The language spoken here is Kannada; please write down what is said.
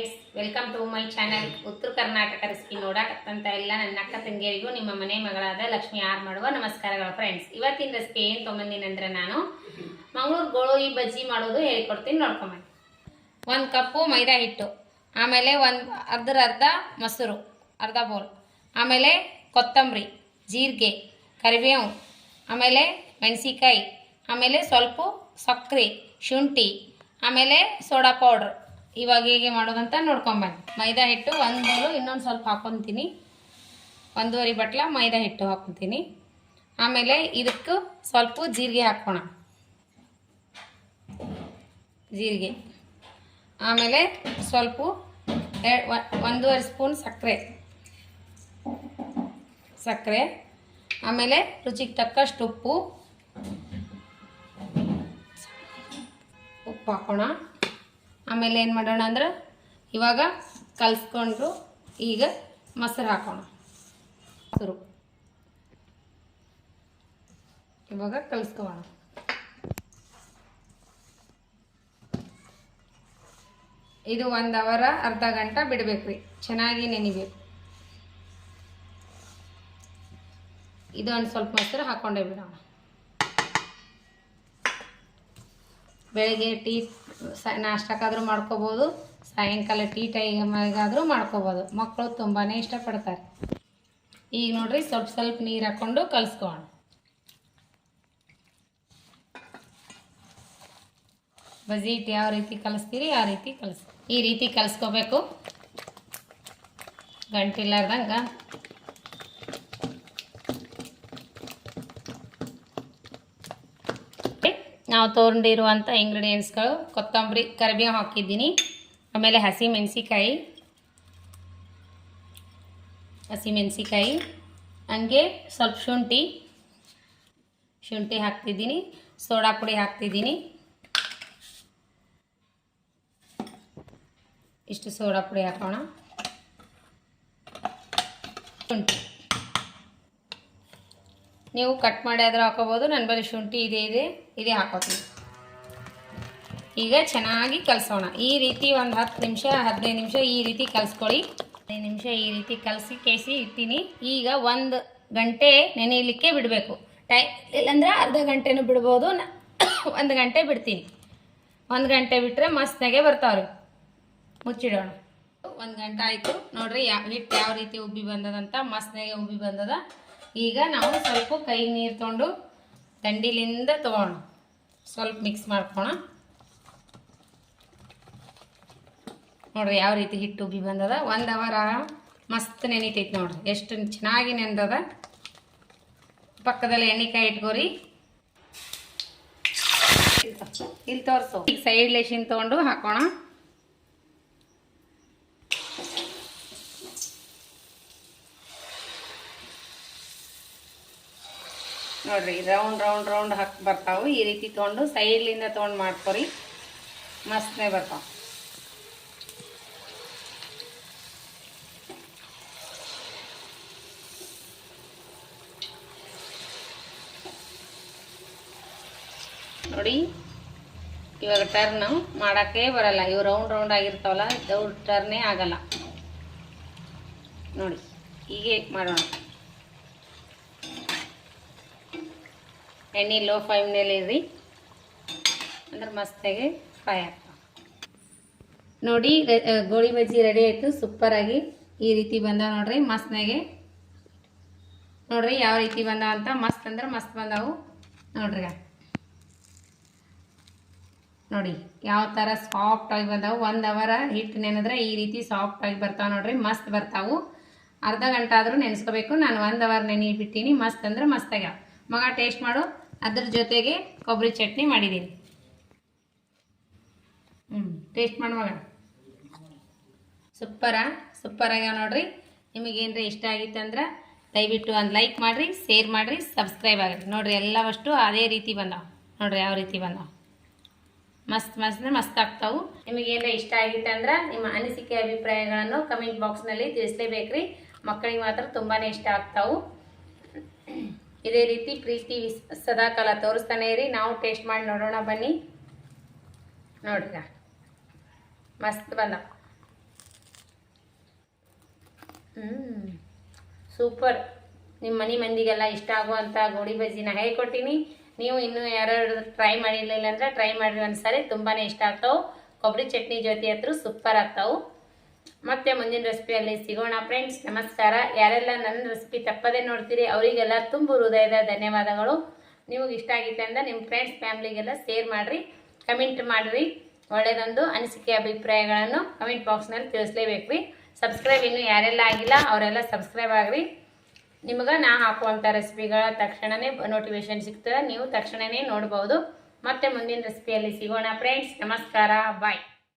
Guys, welcome to my channel. Uttara Karnataka recipe ನೋಡಕ್ಕಂತ ಎಲ್ಲ ನನ್ನ ಅಕ್ಕ ತಂಗಿಯರಿಗೂ ನಿಮ್ಮ ಮನೆ ಮಗಳಾದ ಲಕ್ಷ್ಮಿ ಆರ್ ಮಾಡುವ ನಮಸ್ಕಾರಗಳು ಫ್ರೆಂಡ್ಸ್. ಇವತ್ತಿನ ರೆಸಿಪಿ ಏನು ತೊಗೊಂಬಂದಿನಂದ್ರೆ ನಾನು ಮಂಗಳೂರು ಗೋಳಿ ಬಜ್ಜಿ ಮಾಡೋದು ಹೇಳಿಕೊಡ್ತೀನಿ, ನೋಡ್ಕೊಂಬನ್ನಿ. 1 ಕಪ್ಪು ಮೈದಾ ಹಿಟ್ಟು, ಆಮೇಲೆ ಅರ್ಧ ಮೊಸರು, ಅರ್ಧ ಬೌಲ್, ಆಮೇಲೆ ಕೊತ್ತಂಬರಿ, ಜೀರಿಗೆ, ಕರಿಬೇವು, ಆಮೇಲೆ ಮೆಣಸಿಕಾಯಿ, ಆಮೇಲೆ ಸ್ವಲ್ಪ ಸಕ್ಕರೆ, ಶುಂಠಿ, ಆಮೇಲೆ ಸೋಡಾ ಪೌಡ್ರ್. ಇವಾಗ ಹೇಗೆ ಮಾಡೋದಂತ ನೋಡ್ಕೊಂಬನ್ನಿ. ಮೈದಾ ಹಿಟ್ಟು 1 ಬೌಲು, ಇನ್ನೊಂದು ಸ್ವಲ್ಪ ಹಾಕ್ಕೊತೀನಿ. 1.5 ಬಟ್ಲ ಮೈದಾ ಹಿಟ್ಟು ಹಾಕ್ಕೊತೀನಿ. ಆಮೇಲೆ ಇದಕ್ಕೆ ಸ್ವಲ್ಪ ಜೀರಿಗೆ ಹಾಕೋಣ, ಜೀರಿಗೆ. ಆಮೇಲೆ ಸ್ವಲ್ಪ 1.5 ಸ್ಪೂನ್ ಸಕ್ಕರೆ, ಆಮೇಲೆ ರುಚಿಗೆ ತಕ್ಕಷ್ಟು ಉಪ್ಪು ಹಾಕೋಣ. ಆಮೇಲೆ ಏನು ಮಾಡೋಣ ಅಂದ್ರೆ ಇವಾಗ ಕಲಿಸ್ಕೊಂಡು ಈಗ ಮೊಸರು ಹಾಕೋಣ. ಮೊಸರು ಇವಾಗ ಕಲಿಸ್ಕೊಳ್ಳೋಣ. ಇದು 1 ಅವರ್ ಅರ್ಧ ಗಂಟೆ ಬಿಡಬೇಕ್ರಿ, ಚೆನ್ನಾಗಿ ನೆನಿಬೇಕು. ಇದು ಒಂದು ಸ್ವಲ್ಪ ಮೊಸರು ಹಾಕೊಂಡೇ ಬಿಡೋಣ. ಬೆಳಿಗ್ಗೆ ಟೀ ನಾಷ್ಟಕ್ಕಾದರೂ ಮಾಡ್ಕೋಬೋದು, ಸಾಯಂಕಾಲ ಟೀ ಟೈಮಿಗಾದರೂ ಮಾಡ್ಕೋಬೋದು. ಮಕ್ಕಳು ತುಂಬಾ ಇಷ್ಟಪಡ್ತಾರೆ. ಈಗ ನೋಡ್ರಿ ಸ್ವಲ್ಪ ನೀರು ಹಾಕ್ಕೊಂಡು ಕಲಿಸ್ಕೊಳ್ಳೋಣ. ಬಜ್ಜಿ ಹಿಟ್ಟು ಯಾವ ರೀತಿ ಕಲಿಸ್ತೀರಿ ಆ ರೀತಿ ಈ ರೀತಿ ಕಲಿಸ್ಕೋಬೇಕು, ಗಂಟಿಲ್ಲಾರ್ದಂಗೆ. ನಾವು ತೊಗೊಂಡಿರುವಂಥ ಇಂಗ್ರೀಡಿಯೆಂಟ್ಸ್ಗಳು: ಕೊತ್ತಂಬರಿ, ಕರಿಬೇವು ಹಾಕಿದ್ದೀನಿ, ಆಮೇಲೆ ಹಸಿಮೆಣಸಿಕಾಯಿ, ಹಂಗೆ ಸ್ವಲ್ಪ ಶುಂಠಿ ಹಾಕ್ತಿದ್ದೀನಿ, ಸೋಡಾ ಪುಡಿ ಹಾಕ್ತಿದ್ದೀನಿ, ಇಷ್ಟು ಸೋಡಾ ಪುಡಿ ಹಾಕೋಣ. ಶುಂಠಿ ನೀವು ಕಟ್ ಮಾಡಿ ಆದರೂ ಹಾಕೋಬೋದು, ನನ್ನ ಬಳಿ ಶುಂಠಿ ಇದೇ ಹಾಕೋತೀನಿ. ಈಗ ಚೆನ್ನಾಗಿ ಕಲಸೋಣ. ಈ ರೀತಿ ಒಂದು 10 ನಿಮಿಷ 15 ನಿಮಿಷ ಈ ರೀತಿ ಕಲಿಸ್ಕೊಳ್ಳಿ. 15 ನಿಮಿಷ ಈ ರೀತಿ ಕೇಸಿ ಇಟ್ಟಿನಿ. ಈಗ 1 ಗಂಟೆ ನೆನೆಯಲಿಕ್ಕೆ ಬಿಡಬೇಕು. ಇಲ್ಲಾಂದ್ರೆ ಅರ್ಧ ಗಂಟೆನೂ ಬಿಡ್ಬೋದು, 1 ಗಂಟೆ ಬಿಡ್ತೀನಿ. 1 ಗಂಟೆ ಬಿಟ್ಟರೆ ಮಸ್ತಾಗೆ ಬರ್ತಾವ್ರಿ. ಮುಚ್ಚಿಡೋಣ. 1 ಗಂಟೆ ಆಯಿತು ನೋಡ್ರಿ, ಹಿಟ್ಟು ಯಾವ ರೀತಿ ಉಬ್ಬಿ ಬಂದದಂತ, ಮಸ್ತಾಗೆ ಉಬ್ಬಿ ಬಂದದ. ಈಗ ನಾವು ಸ್ವಲ್ಪ ಕೈ ನೀರು ತೊಗೊಂಡು ದಂಡಿಲಿಂದ ತಗೋಣ, ಸ್ವಲ್ಪ ಮಿಕ್ಸ್ ಮಾಡ್ಕೋಣ. ನೋಡ್ರಿ ಯಾವ ರೀತಿ ಹಿಟ್ಟು ಉಬ್ಬಿ ಬಂದದ. 1 ಅವರ್ ಮಸ್ತ್ ನೆನಿತೈತಿ ನೋಡ್ರಿ, ಎಷ್ಟು ಚೆನ್ನಾಗಿ ನೆಂದದ. ಪಕ್ಕದಲ್ಲಿ ಎಣ್ಣೆಕಾಯಿ ಇಟ್ಕೋರಿ, ಇಲ್ಲಿ ತೋರಿಸು. ಈಗ ಸೈಡ್ ಲೇಶಿನ ತೊಗೊಂಡು ಹಾಕೋಣ. ನೋಡ್ರಿ ರೌಂಡ್ ಹಾಕಿ ಬರ್ತಾವೆ. ಈ ರೀತಿ ತೊಗೊಂಡು ಸೈಡ್ಲಿಂದ ತೊಗೊಂಡು ಮಾಡ್ಕೊರಿ, ಮಸ್ತ್ನೇ ಬರ್ತಾವೆ. ನೋಡಿ ಇವಾಗ ಟರ್ನ್ ಮಾಡೋಕ್ಕೆ ಬರಲ್ಲ, ಇವು ರೌಂಡ್ ಆಗಿರ್ತಾವಲ್ಲ, ಇವು ಟರ್ನೇ ಆಗಲ್ಲ. ನೋಡಿ ಹೀಗೆ ಮಾಡೋಣ. ಎಣ್ಣೆ ಲೋ ಫ್ಲೇಮ್ನಲ್ಲಿ ಇರ್ರಿ, ಅಂದ್ರೆ ಮಸ್ತಾಗಿ ಫ್ರೈ ಆಗ್ತಾವೆ. ನೋಡಿ ಗೋಳಿ ಬಜ್ಜಿ ರೆಡಿ ಆಯಿತು, ಸೂಪರಾಗಿ ಈ ರೀತಿ ಬಂದಾವ ನೋಡ್ರಿ, ಮಸ್ತ್ನಾಗೆ. ನೋಡ್ರಿ ಯಾವ ರೀತಿ ಬಂದಾವ ಅಂತ, ಮಸ್ತ್ ಅಂದ್ರೆ ಮಸ್ತ್ ಬಂದಾವು ನೋಡ್ರಿ. ನೋಡಿ ಯಾವ ಥರ ಸಾಫ್ಟಾಗಿ ಬಂದಾವು. 1 ಅವರ್ ಹಿಟ್ಟು ನೆನೆದ್ರೆ ಈ ರೀತಿ ಸಾಫ್ಟಾಗಿ ಬರ್ತಾವೆ ನೋಡ್ರಿ, ಮಸ್ತ್ ಬರ್ತಾವು. ಅರ್ಧ ಗಂಟೆ ಆದರೂ ನೆನೆಸ್ಕೋಬೇಕು. ನಾನು 1 ಅವರ್ ನೆನೆ ಬಿಟ್ಟಿನಿ. ಮಸ್ತ್ ಅಂದ್ರೆ ಮಸ್ತಾಗ್ಯಾವ. ಮಗ ಟೇಸ್ಟ್ ಮಾಡು. ಅದ್ರ ಜೊತೆಗೆ ಕೊಬ್ಬರಿ ಚಟ್ನಿ ಮಾಡಿದ್ದೀನಿ. ಟೇಸ್ಟ್ ಮಾಡಿ ಮಗ. ಸೂಪರಾಗ್ಯಾವ ನೋಡ್ರಿ. ನಿಮಗೇನ್ರಿ ಇಷ್ಟ ಆಗಿತ್ತಂದ್ರೆ ದಯವಿಟ್ಟು ಒಂದು ಲೈಕ್ ಮಾಡಿರಿ, ಶೇರ್ ಮಾಡಿರಿ, ಸಬ್ಸ್ಕ್ರೈಬ್ ಆಗಿರಿ. ನೋಡ್ರಿ ಎಲ್ಲವಷ್ಟು ಅದೇ ರೀತಿ ಬಂದಾವ ನೋಡ್ರಿ, ಯಾವ ರೀತಿ ಬಂದಾವ. ಮಸ್ತ್ ಆಗ್ತಾವು. ನಿಮಗೇನ್ರಿ ಇಷ್ಟ ಆಗಿತ್ತಂದ್ರೆ ನಿಮ್ಮ ಅನಿಸಿಕೆ ಅಭಿಪ್ರಾಯಗಳನ್ನು ಕಮೆಂಟ್ ಬಾಕ್ಸ್ನಲ್ಲಿ ತಿಳಿಸ್ಲೇಬೇಕ್ರಿ. ಮಕ್ಕಳಿಗೆ ಮಾತ್ರ ತುಂಬಾ ಇಷ್ಟ ಆಗ್ತಾವು. ಇದೇ ರೀತಿ ಪ್ರೀತಿ ಸದಾಕಾಲ ತೋರಿಸ್ತಾನೆ ಇರಿ. ನಾವು ಟೇಸ್ಟ್ ಮಾಡಿ ನೋಡೋಣ ಬನ್ನಿ. ನೋಡ್ರಿ ಮಸ್ತ್ ಬಂದ. ಸೂಪರ್. ನಿಮ್ಮ ಮನೆ ಮಂದಿಗೆಲ್ಲ ಇಷ್ಟ ಆಗುವಂಥ ಗೋಳಿ ಬಜ್ಜಿನ ಹೇಳ್ಕೊಟ್ಟಿನಿ. ನೀವು ಇನ್ನೂ ಯಾರು ಟ್ರೈ ಮಾಡಿರಲಿಲ್ಲ ಅಂದ್ರೆ ಟ್ರೈ ಮಾಡಿರಿ ಒಂದ್ಸರಿ, ತುಂಬಾ ಇಷ್ಟ ಆಗ್ತಾವೆ. ಕೊಬ್ಬರಿ ಚಟ್ನಿ ಜೊತೆ ಹತ್ರ ಸೂಪರ್ ಆಗ್ತಾವೆ. ಮತ್ತೆ ಮುಂದಿನ ರೆಸಿಪಿಯಲ್ಲಿ ಸಿಗೋಣ ಫ್ರೆಂಡ್ಸ್. ನಮಸ್ಕಾರ. ಯಾರೆಲ್ಲ ನನ್ನ ರೆಸಿಪಿ ತಪ್ಪದೇ ನೋಡ್ತೀರಿ ಅವರಿಗೆಲ್ಲ ತುಂಬ ಹೃದಯದ ಧನ್ಯವಾದಗಳು. ನಿಮಗೆ ಇಷ್ಟ ಆಗಿತ್ತೆ ಅಂದ್ರೆ ನಿಮ್ಮ ಫ್ರೆಂಡ್ಸ್ ಫ್ಯಾಮ್ಲಿಗೆಲ್ಲ ಶೇರ್ ಮಾಡಿರಿ, ಕಮೆಂಟ್ ಮಾಡಿರಿ. ಒಳ್ಳೆಯದೊಂದು ಅನಿಸಿಕೆ ಅಭಿಪ್ರಾಯಗಳನ್ನು ಕಮೆಂಟ್ ಬಾಕ್ಸ್ನಲ್ಲಿ ತಿಳಿಸ್ಲೇಬೇಕು ರೀ. ಸಬ್ಸ್ಕ್ರೈಬ್ ಇನ್ನೂ ಯಾರೆಲ್ಲ ಆಗಿಲ್ಲ ಅವರೆಲ್ಲ ಸಬ್ಸ್ಕ್ರೈಬ್ ಆಗಿರಿ. ನಿಮಗೆ ನಾ ಹಾಕುವಂಥ ರೆಸಿಪಿಗಳ ತಕ್ಷಣವೇ ನೋಟಿಫಿಕೇಶನ್ ಸಿಗ್ತದೆ, ನೀವು ತಕ್ಷಣವೇ ನೋಡ್ಬೋದು. ಮತ್ತೆ ಮುಂದಿನ ರೆಸಿಪಿಯಲ್ಲಿ ಸಿಗೋಣ ಫ್ರೆಂಡ್ಸ್. ನಮಸ್ಕಾರ, ಬಾಯ್.